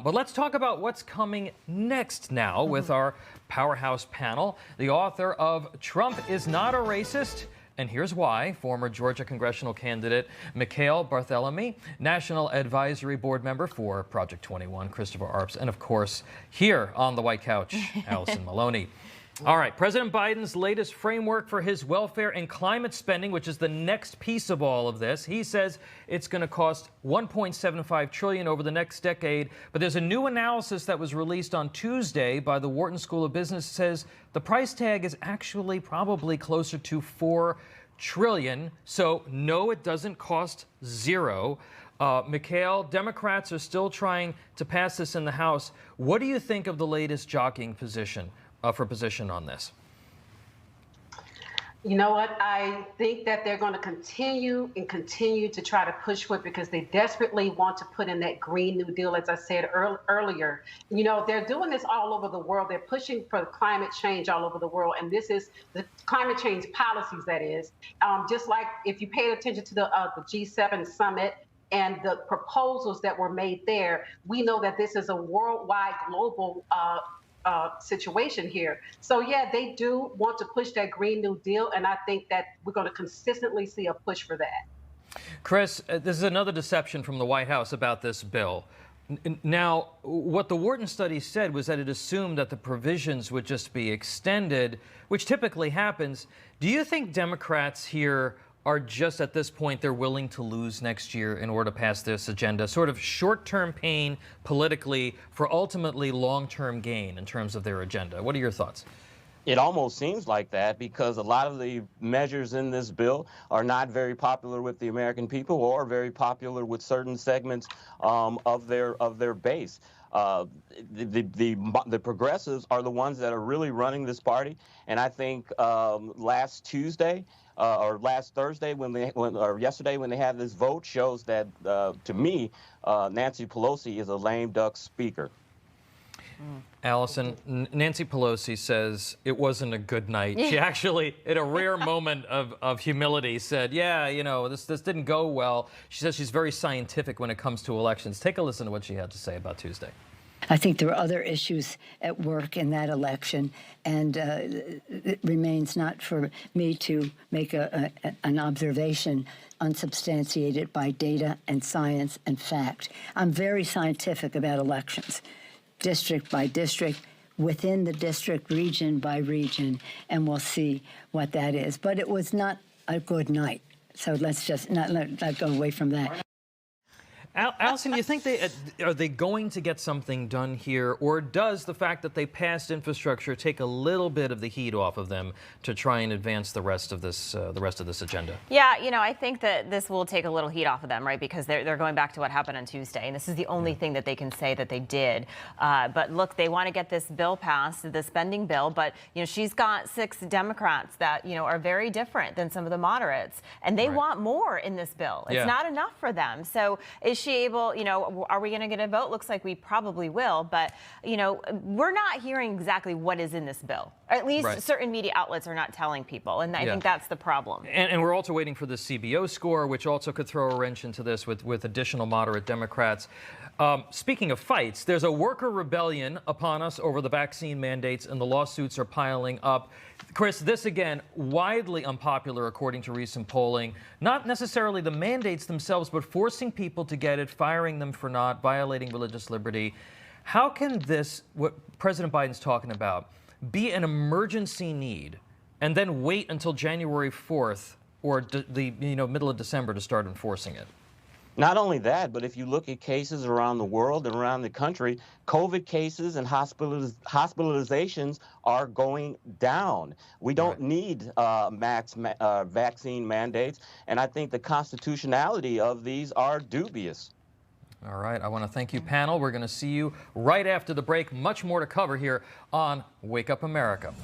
But let's talk about what's coming next now with our powerhouse panel. The author of Trump is Not a Racist, and here's why. Former Georgia congressional candidate Mikhail Barthelemy, National Advisory Board member for Project 21, Christopher Arps, and of course, here on the White Couch, Allison Maloney. All right, President Biden's latest framework for his welfare and climate spending, which is the next piece of all of this. He says it's going to cost $1.75 trillion over the next decade. But there's a new analysis that was released on Tuesday by the Wharton School of Business says the price tag is actually probably closer to $4 trillion. So no, it doesn't cost zero. Mikhail, Democrats are still trying to pass this in the House. What do you think of the latest jockeying position? For position on this? You know what? I think that they're going to continue to try to push for it because they desperately want to put in that Green New Deal, as I said earlier. You know, they're doing this all over the world. They're pushing for climate change all over the world. And this is the climate change policies, that is. Just like if you paid attention to the G7 summit and the proposals that were made there, we know that this is a worldwide, global situation here. So yeah, they do want to push that Green New Deal, and I think that we're going to consistently see a push for that. Chris, this is another deception from the White House about this bill. Now, what the Wharton study said was that it assumed that the provisions would just be extended, which typically happens. Do you think Democrats here are just at this point they're willing to lose next year in order to pass this agenda, sort of short-term pain politically for ultimately long-term gain in terms of their agenda? What are your thoughts? It almost seems like that because a lot of the measures in this bill are not very popular with the American people or very popular with certain segments of their base. The progressives are the ones that are really running this party, and I think last Tuesday or last Thursday or yesterday when they had this vote shows that to me Nancy Pelosi is a lame duck speaker. Allison, Nancy Pelosi says it wasn't a good night. She actually, in a rare moment of humility, said, yeah, you know, this didn't go well. She says she's very scientific when it comes to elections. Take a listen to what she had to say about Tuesday. I think there were other issues at work in that election, and it remains not for me to make an observation unsubstantiated by data and science and fact. I'm very scientific about elections, district by district, within the district, region by region, and we'll see what that is. But it was not a good night, so let's just not go away from that. Allison, do you think are they going to get something done here, or does the fact that they passed infrastructure take a little bit of the heat off of them to try and advance the rest of this agenda? Yeah, you know, I think that this will take a little heat off of them, right? Because they're going back to what happened on Tuesday, and this is the only thing that they can say that they did. But look, they want to get this bill passed, the spending bill, but you know, she's got 6 Democrats that are very different than some of the moderates, and they want more in this bill. It's not enough for them. So is she able, are we going to get a vote? Looks like we probably will, but, we're not hearing exactly what is in this bill. Or at least certain media outlets are not telling people, and I think that's the problem. And we're also waiting for the CBO score, which also could throw a wrench into this with additional moderate Democrats. Speaking of fights, there's a worker rebellion upon us over the vaccine mandates, and the lawsuits are piling up. Chris, this again, widely unpopular according to recent polling. Not necessarily the mandates themselves, but forcing people to get it, firing them for not, violating religious liberty. How can this, what President Biden's talking about, be an emergency need and then wait until January 4th or the middle of December to start enforcing it? Not only that, but if you look at cases around the world and around the country, COVID cases and hospitalizations are going down. We don't need vaccine mandates, and I think the constitutionality of these are dubious. All right, I want to thank you, panel. We're going to see you right after the break. Much more to cover here on Wake Up America.